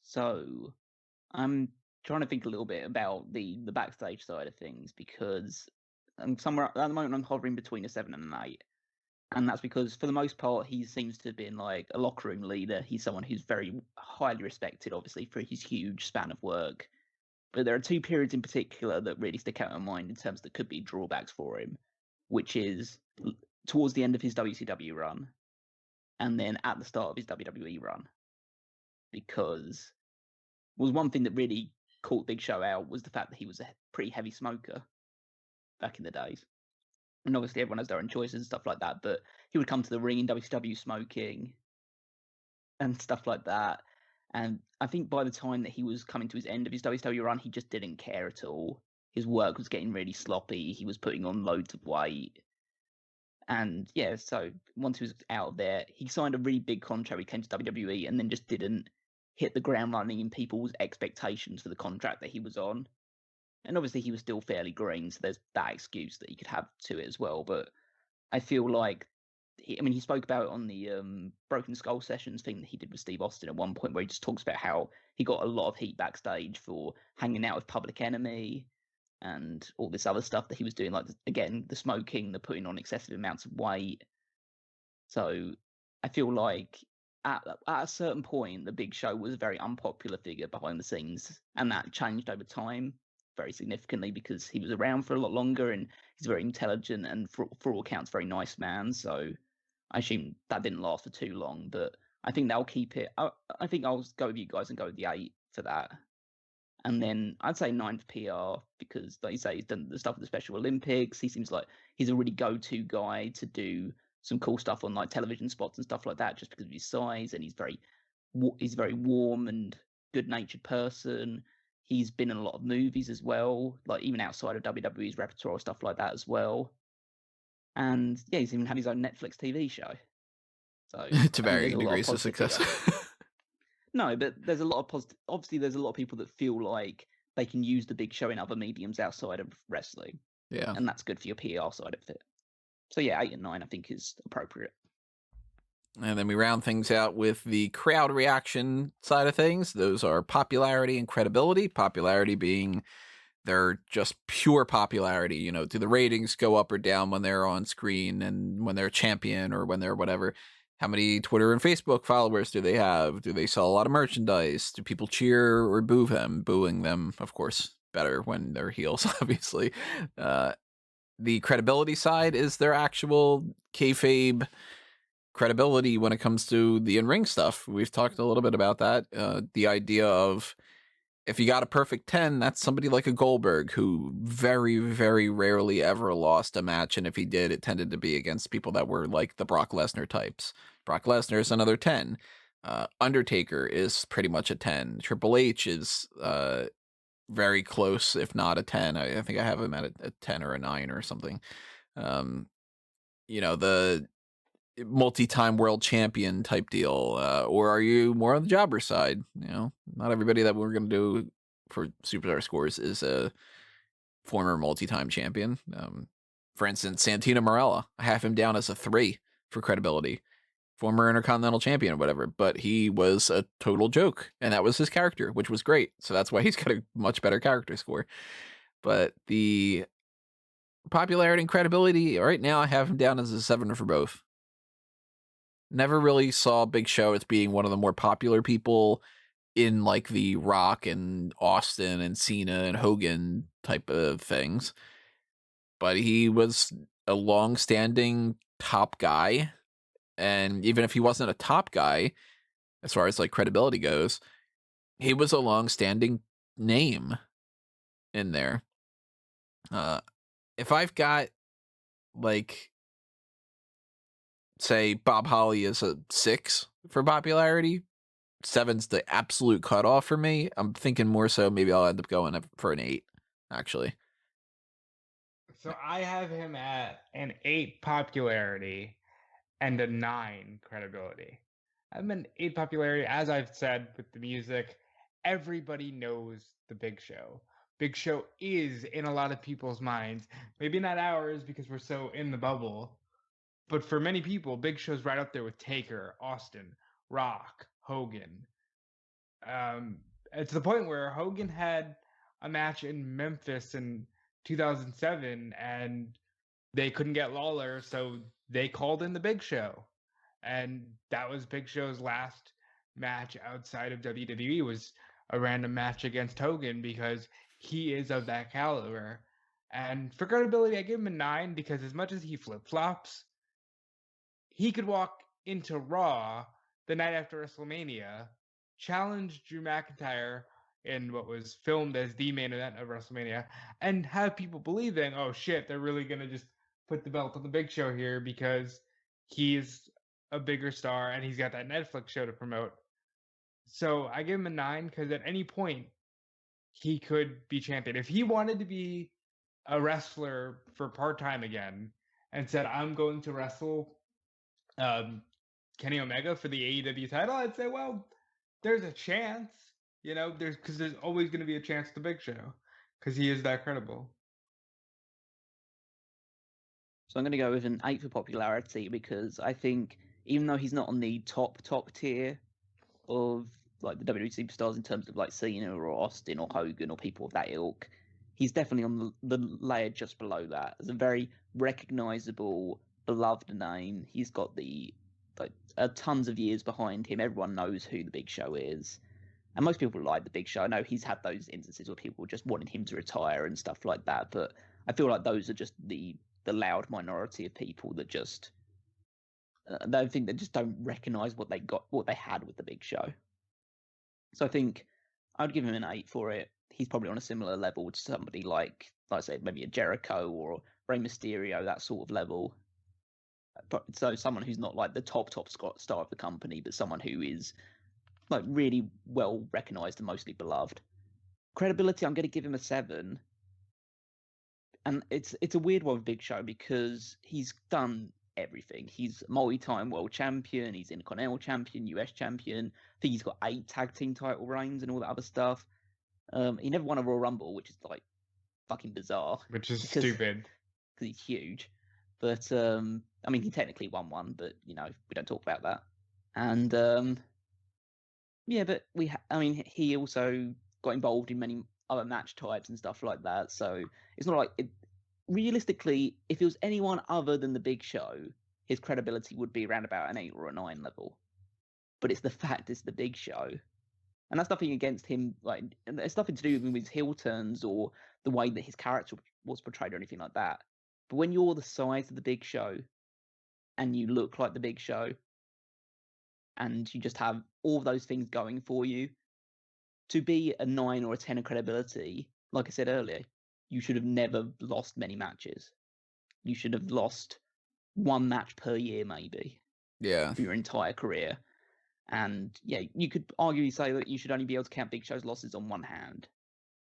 So I'm trying to think a little bit about the backstage side of things, because I'm somewhere at the moment I'm hovering between a 7 and an 8. And that's because for the most part he seems to have been like a locker room leader. He's someone who's very highly respected, obviously, for his huge span of work. But there are 2 periods in particular that really stick out in my mind in terms that could be drawbacks for him, which is towards the end of his WCW run and then at the start of his WWE run. Because was one thing that really caught Big Show out was the fact that he was a pretty heavy smoker back in the days. And obviously everyone has their own choices and stuff like that, but he would come to the ring in WCW smoking and stuff like that. And I think by the time that he was coming to his end of his WCW run, he just didn't care at all. His work was getting really sloppy. He was putting on loads of weight. And yeah, so once he was out of there, he signed a really big contract. He came to WWE and then just didn't hit the ground running in people's expectations for the contract that he was on. And obviously he was still fairly green, so there's that excuse that you could have to it as well. But I feel like, he spoke about it on the Broken Skull Sessions thing that he did with Steve Austin at one point, where he just talks about how he got a lot of heat backstage for hanging out with Public Enemy and all this other stuff that he was doing, like, again, the smoking, the putting on excessive amounts of weight. So I feel like at a certain point, the Big Show was a very unpopular figure behind the scenes, and that changed over time very significantly because he was around for a lot longer, and he's very intelligent and, for all accounts, very nice man. So I assume that didn't last for too long, but I think they'll keep it. I think I'll go with you guys and go with the 8 for that. And then I'd say 9 for PR because, like you say, he's done the stuff with the Special Olympics. He seems like he's a really go-to guy to do some cool stuff on like television spots and stuff like that, just because of his size. And he's very warm and good-natured person. He's been in a lot of movies as well, like even outside of WWE's repertoire, stuff like that as well. And yeah, he's even had his own Netflix TV show. So to varying degrees of success. No, but there's a lot of positive. Obviously, there's a lot of people that feel like they can use the Big Show in other mediums outside of wrestling. Yeah. And that's good for your PR side of it. So yeah, 8 and 9 I think is appropriate. And then we round things out with the crowd reaction side of things. Those are popularity and credibility. Popularity being their just pure popularity. You know, do the ratings go up or down when they're on screen and when they're champion or when they're whatever? How many Twitter and Facebook followers do they have? Do they sell a lot of merchandise? Do people cheer or boo them? Booing them, of course, better when they're heels, obviously. The credibility side is their actual kayfabe credibility when it comes to the in-ring stuff. We've talked a little bit about that. The idea of if you got a perfect 10, that's somebody like a Goldberg who very, very rarely ever lost a match. And if he did, it tended to be against people that were like the Brock Lesnar types. Brock Lesnar is another 10. Undertaker is pretty much a 10. Triple H is very close, if not a 10. I think I have him at a 10 or a 9 or something. You know, the multi-time world champion type deal, or are you more on the jobber side? You know, not everybody that we're going to do for Superstar Scores is a former multi-time champion. For instance, Santino Marella, I have him down as a 3 for credibility, former Intercontinental champion or whatever, but he was a total joke, and that was his character, which was great. So that's why he's got a much better character score. But the popularity and credibility, right now I have him down as a 7 for both. Never really saw Big Show as being one of the more popular people in like the Rock and Austin and Cena and Hogan type of things. But he was a long-standing top guy. And even if he wasn't a top guy, as far as like credibility goes, he was a long-standing name in there. If I've got like, say Bob Holly is a 6 for popularity, 7's the absolute cutoff for me. I'm thinking more so maybe I'll end up going for an 8, actually. So I have him at an 8 popularity and a 9 credibility. I'm an 8 popularity, as I've said with the music. Everybody knows the Big Show. Big Show is in a lot of people's minds. Maybe not ours because we're so in the bubble. But for many people, Big Show's right up there with Taker, Austin, Rock, Hogan. It's the point where Hogan had a match in Memphis in 2007, and they couldn't get Lawler, so they called in the Big Show. And that was Big Show's last match outside of WWE, was a random match against Hogan because he is of that caliber. And for credibility, I give him a 9 because as much as he flip-flops, he could walk into Raw the night after WrestleMania, challenge Drew McIntyre in what was filmed as the main event of WrestleMania, and have people believing, oh shit, they're really going to just put the belt on the Big Show here because he's a bigger star and he's got that Netflix show to promote. So I give him a 9 because at any point he could be champion. If he wanted to be a wrestler for part-time again and said, I'm going to wrestle Kenny Omega for the AEW title, I'd say, well, there's a chance, you know, because there's always going to be a chance to Big Show because he is that credible. So I'm going to go with an 8 for popularity because I think even though he's not on the top tier of like the WWE superstars in terms of like Cena or Austin or Hogan or people of that ilk, he's definitely on the layer just below that. As a very recognizable, beloved name, he's got the like tons of years behind him. Everyone knows who the Big Show is, and most people like the Big Show. I know he's had those instances where people just wanted him to retire and stuff like that, but I feel like those are just the loud minority of people that just I think they just don't recognize what they had with the Big Show. So I think I'd give him an 8 for it. He's probably on a similar level to somebody like I said, maybe a Jericho or Rey Mysterio, that sort of level. So someone who's not like the top star of the company, but someone who is like really well recognized and mostly beloved. Credibility, I'm going to give him a 7. And it's a weird one with Big Show because he's done everything. He's multi-time world champion, he's Intercontinental champion, US champion. I think he's got 8 tag team title reigns and all that other stuff. He never won a Royal Rumble, which is like fucking bizarre. Which is stupid. Because he's huge. But I mean, he technically won one, but we don't talk about that. And yeah, but he also got involved in many other match types and stuff like that. So it's not like realistically, if it was anyone other than the Big Show, his credibility would be around about an 8 or a 9 level. But it's the fact it's the Big Show. And that's nothing against him, like it's nothing to do with his heel turns or the way that his character was portrayed or anything like that. But when you're the size of the Big Show and you look like the Big Show and you just have all of those things going for you, to be a 9 or a 10 of credibility, like I said earlier, you should have never lost many matches. You should have lost 1 match per year, maybe. Yeah. For your entire career. And yeah, you could arguably say that you should only be able to count Big Show's losses on one hand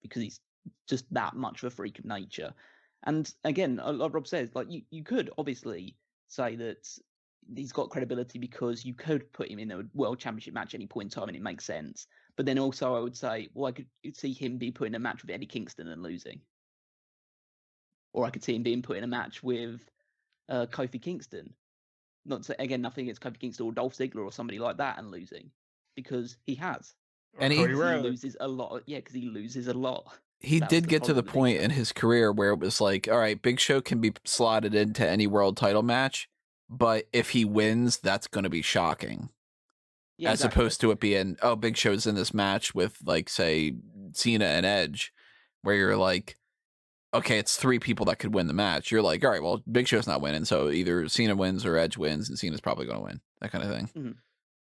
because he's just that much of a freak of nature. And again, like Rob says, like you could obviously say that he's got credibility because you could put him in a world championship match at any point in time and it makes sense. But then also I would say, well, I could see him be put in a match with Eddie Kingston and losing. Or I could see him being put in a match with Kofi Kingston. Not to, again, nothing against Kofi Kingston or Dolph Ziggler or somebody like that and losing. Because he has. And he loses a lot. Yeah, because he loses a lot. He did get to the point in his career where it was like, all right, Big Show can be slotted into any world title match, but if he wins, that's going to be shocking. Yeah, as opposed to it being, oh, Big Show's in this match with, like, say, Cena and Edge, where you're like, okay, it's 3 people that could win the match. You're like, all right, well, Big Show's not winning, so either Cena wins or Edge wins, and Cena's probably going to win. That kind of thing. Mm-hmm.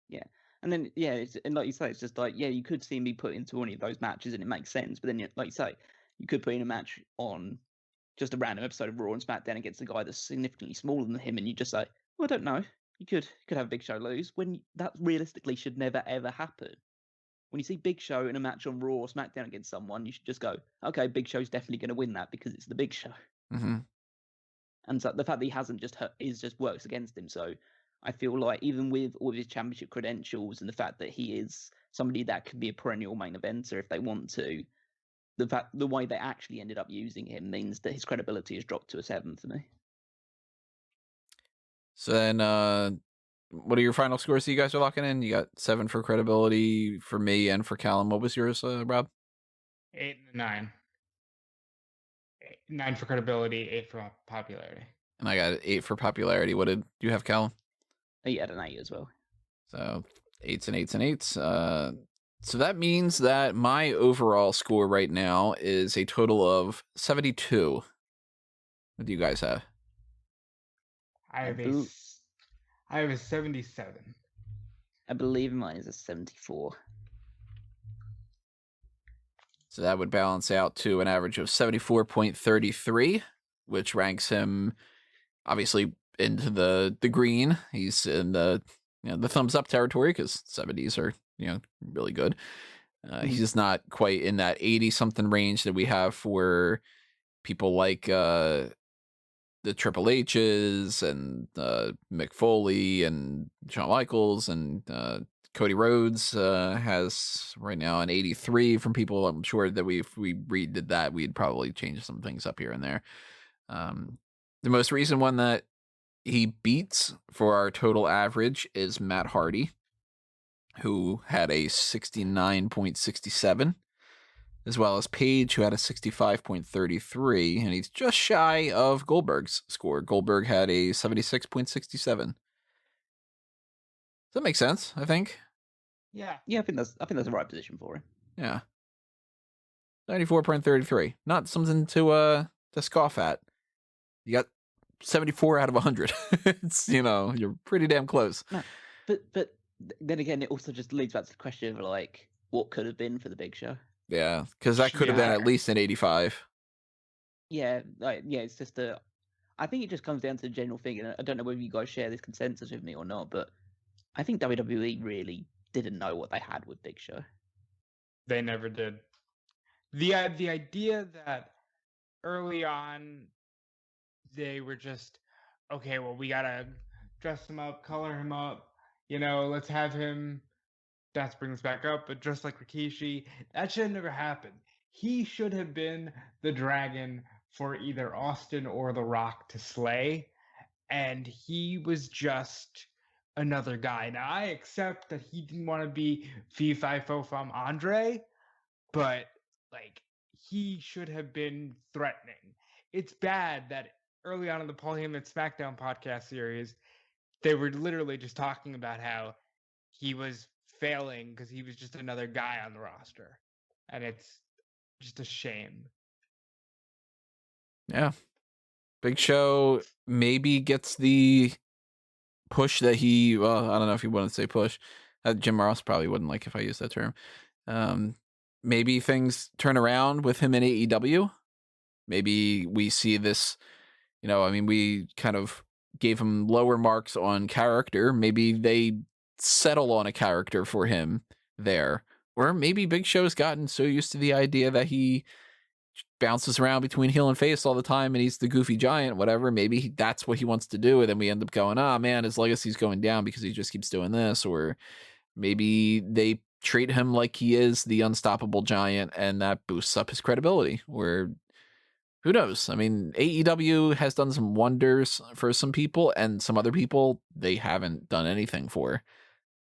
Yeah. And then, yeah, and like you say, it's just like, yeah, you could see him be put into any of those matches and it makes sense. But then, like you say, you could put in a match on just a random episode of Raw and SmackDown against a guy that's significantly smaller than him, and you just say, well, I don't know. You could have Big Show lose when that realistically should never, ever happen. When you see Big Show in a match on Raw or SmackDown against someone, you should just go, okay, Big Show's definitely going to win that because it's the Big Show. Mm-hmm. And so the fact that he hasn't just works against him. So I feel like even with all of his championship credentials and the fact that he is somebody that could be a perennial main eventer if they want to, the way they actually ended up using him means that his credibility has dropped to a 7 for me. So then, what are your final scores that you guys are locking in? You got 7 for credibility for me and for Callum. What was yours, Rob? 8 and 9. 9 for credibility, 8 for popularity. And I got 8 for popularity. What did you have, Callum? He had an 8 as well. So 8s and 8s and 8s. So that means that my overall score right now is a total of 72. What do you guys have? I have a 77. I believe mine is a 74. So that would balance out to an average of 74.33, which ranks him obviously into the green. He's in the the thumbs up territory because 70s are really good. He's just not quite in that 80 something range that we have for people like the Triple H's and Mick Foley and Shawn Michaels and Cody Rhodes has right now an 83 from people. I'm sure that if we redid that, we'd probably change some things up here and there. The most recent one that he beats for our total average is Matt Hardy, who had a 69.67, as well as Paige, who had a 65.33, and he's just shy of Goldberg's score. Goldberg had a 76.67. that makes sense, I think. Yeah. Yeah, I think that's the right position for him. Yeah. 94.33. Not something to scoff at. You got 74 out of 100. It's, you're pretty damn close. No, but then again, it also just leads back to the question of like what could have been for the Big Show. Yeah, because that could have been at least an 85. Yeah, it's just I think it just comes down to the general thing, and I don't know whether you guys share this consensus with me or not, but I think WWE really didn't know what they had with Big Show. They never did. The idea that early on they were just, okay, well, we gotta dress him up, color him up, let's have him. That brings us back up, but just like Rikishi, that should have never happened. He should have been the dragon for either Austin or The Rock to slay, and he was just another guy. Now, I accept that he didn't want to be Fee Fi Fo Fum Andre, but like he should have been threatening. It's bad that early on in the Paul Heyman SmackDown podcast series, they were literally just talking about how he was failing because he was just another guy on the roster. And it's just a shame. Yeah. Big Show maybe gets the push that I don't know if you want to say push. Jim Ross probably wouldn't like if I use that term. Maybe things turn around with him in AEW. Maybe we see this, we kind of gave him lower marks on character. Maybe they settle on a character for him there. Or maybe Big Show's gotten so used to the idea that he bounces around between heel and face all the time and he's the goofy giant, whatever. Maybe that's what he wants to do. And then we end up going, man, his legacy's going down because he just keeps doing this. Or maybe they treat him like he is the unstoppable giant and that boosts up his credibility. Or who knows? I mean, AEW has done some wonders for some people, and some other people they haven't done anything for.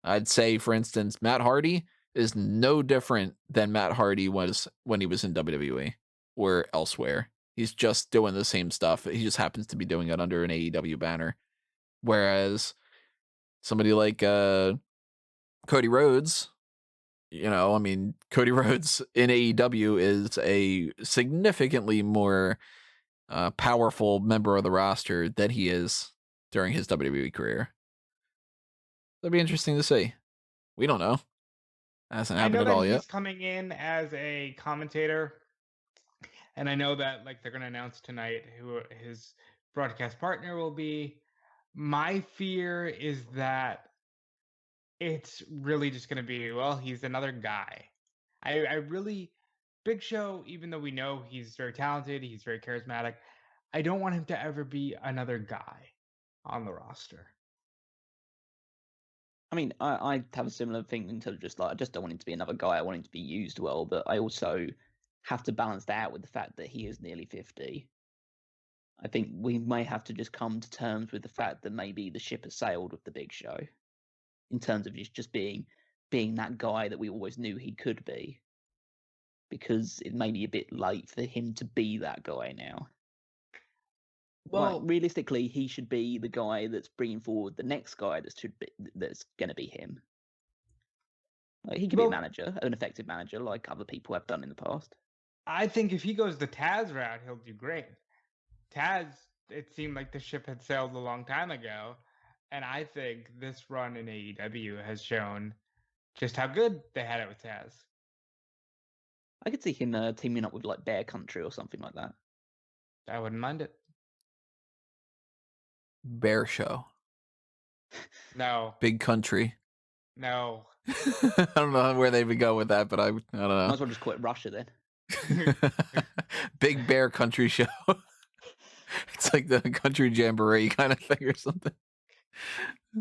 I'd say, for instance, Matt Hardy is no different than Matt Hardy was when he was in WWE or elsewhere. He's just doing the same stuff. He just happens to be doing it under an AEW banner. Whereas somebody like Cody Rhodes, Cody Rhodes in AEW is a significantly more powerful member of the roster than he is during his WWE career. That'd be interesting to see. We don't know. Hasn't happened at all yet. He's coming in as a commentator, and I know that they're going to announce tonight who his broadcast partner will be. My fear is that it's really just going to be, well, he's another guy. I really, Big Show, even though we know he's very talented, he's very charismatic, I don't want him to ever be another guy on the roster. I mean, I have a similar thing in terms of just I just don't want him to be another guy. I want him to be used well, but I also have to balance that out with the fact that he is nearly 50. I think we may have to just come to terms with the fact that maybe the ship has sailed with the Big Show in terms of just being that guy that we always knew he could be, because it may be a bit late for him to be that guy now. Well, realistically, he should be the guy that's bringing forward the next guy that's going to be him. He could be a manager, an effective manager, like other people have done in the past. I think if he goes the Taz route, he'll do great. Taz, it seemed like the ship had sailed a long time ago, and I think this run in AEW has shown just how good they had it with Taz. I could see him teaming up with Bear Country or something like that. I wouldn't mind it. Bear Show. No. Big Country. No. I don't know where they would go with that, but I don't know. Might as well just quit Russia then. Big Bear Country Show. It's like the Country Jamboree kind of thing or something.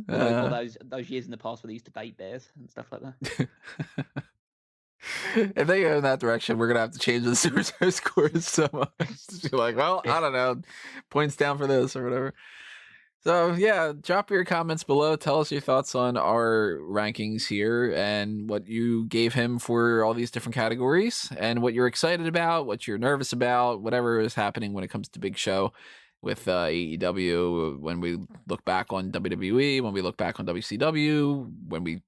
Or those years in the past where they used to bait bears and stuff like that. If they go in that direction, we're gonna have to change the superstar scores so much. Just be like, well, I don't know, points down for this or whatever. So yeah, drop your comments below. Tell us your thoughts on our rankings here and what you gave him for all these different categories and what you're excited about, what you're nervous about, whatever is happening when it comes to Big Show. with AEW, when we look back on WWE, when we look back on WCW, when we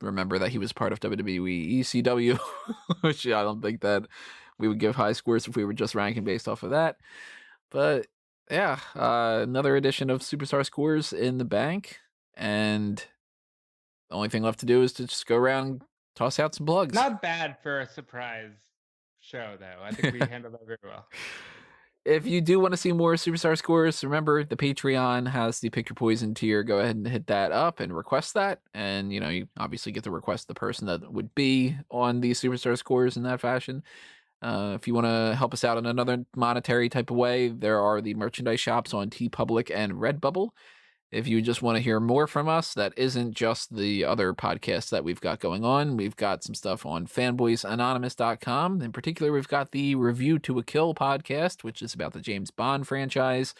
remember that he was part of WWE ECW, which I don't think that we would give high scores if we were just ranking based off of that. But yeah, another edition of Superstar Scores in the bank, and the only thing left to do is to just go around and toss out some plugs. Not bad for a surprise show, though. I think we handled that very well. If you do want to see more Superstar Scores, remember the Patreon has the Pick Your Poison tier. Go ahead and hit that up and request that. And, you obviously get to request the person that would be on the Superstar Scores in that fashion. If you want to help us out in another monetary type of way, there are the merchandise shops on TeePublic and Redbubble. If you just want to hear more from us, that isn't just the other podcasts that we've got going on. We've got some stuff on fanboysanonymous.com. In particular, we've got the Review to a Kill podcast, which is about the James Bond franchise.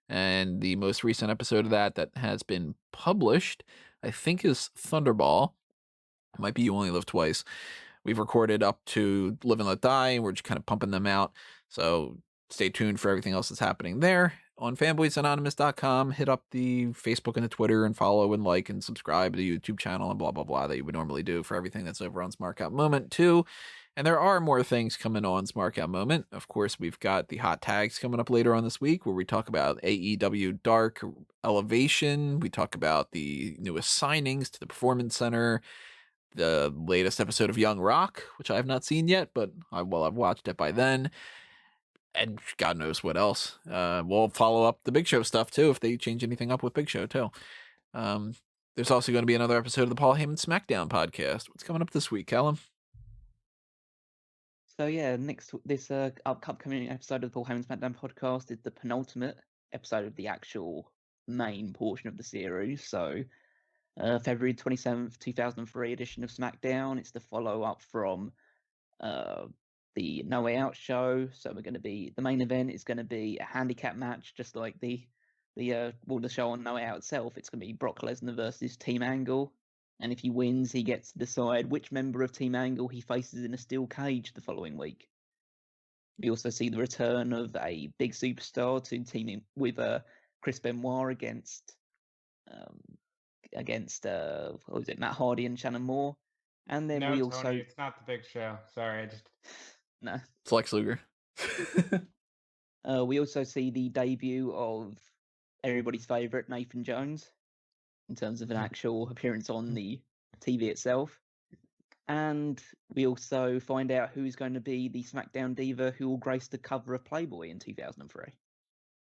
And the most recent episode of that has been published, I think, is Thunderball. It might be You Only Live Twice. We've recorded up to Live and Let Die, and we're just kind of pumping them out. So stay tuned for everything else that's happening there. On fanboysanonymous.com, hit up the Facebook and the Twitter and follow and like and subscribe to the YouTube channel and blah, blah, blah that you would normally do for everything that's over on Smark Out Moment too. And there are more things coming on Smark Out Moment. Of course, we've got the hot tags coming up later on this week where we talk about AEW Dark Elevation. We talk about the newest signings to the Performance Center, the latest episode of Young Rock, which I have not seen yet, but I've watched it by then. And God knows what else. We'll follow up the Big Show stuff, too, if they change anything up with Big Show, too. There's also going to be another episode of the Paul Heyman SmackDown podcast. What's coming up this week, Callum? So, yeah, this upcoming episode of the Paul Heyman SmackDown podcast is the penultimate episode of the actual main portion of the series. So, February 27th, 2003 edition of SmackDown. It's the follow-up from the No Way Out show. So the main event is going to be a handicap match, just like the show on No Way Out itself. It's going to be Brock Lesnar versus Team Angle, and if he wins, he gets to decide which member of Team Angle he faces in a steel cage the following week. We also see the return of a big superstar to teaming with Chris Benoit against Matt Hardy and Shannon Moore. And then No, we also Tony, it's not the Big Show. Sorry, no. It's Lex Luger. We also see the debut of everybody's favorite Nathan Jones in terms of an actual appearance on the TV itself. And we also find out who's going to be the SmackDown diva who will grace the cover of Playboy in 2003.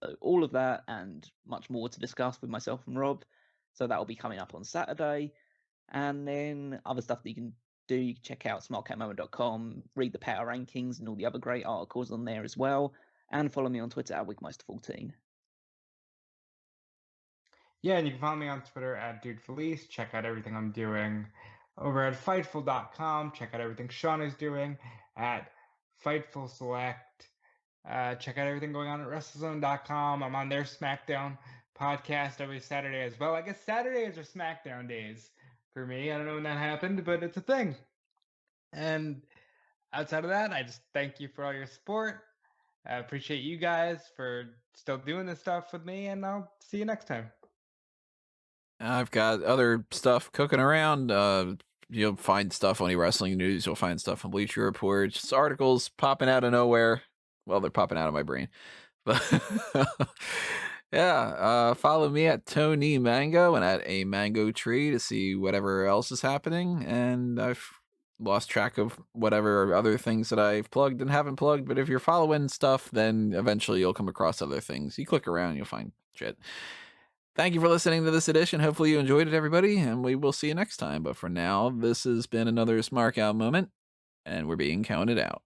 So all of that and much more to discuss with myself and Rob. So that will be coming up on Saturday. And then other stuff that you can do, you can check out smarkoutmoment.com, read the power rankings and all the other great articles on there as well, and follow me on Twitter at Wigmeister14. Yeah, and you can follow me on Twitter at DudeFelice. Check out everything I'm doing over at Fightful.com. Check out everything Sean is doing at Fightful Select. Check out everything going on at WrestleZone.com. I'm on their SmackDown podcast every Saturday as well. I guess Saturdays are SmackDown days for me. I don't know when that happened, but it's a thing. And outside of that, I just thank you for all your support. I appreciate you guys for still doing this stuff with me, and I'll see you next time. I've got other stuff cooking around. You'll find stuff on eWrestling News. You'll find stuff on Bleacher Report. Just articles popping out of nowhere. Well, they're popping out of my brain. But yeah, follow me at Tony Mango and at a Mango Tree to see whatever else is happening. And I've lost track of whatever other things that I've plugged and haven't plugged. But if you're following stuff, then eventually you'll come across other things. You click around, you'll find shit. Thank you for listening to this edition. Hopefully you enjoyed it, everybody, and we will see you next time. But for now, this has been another Smark Out Moment, and we're being counted out.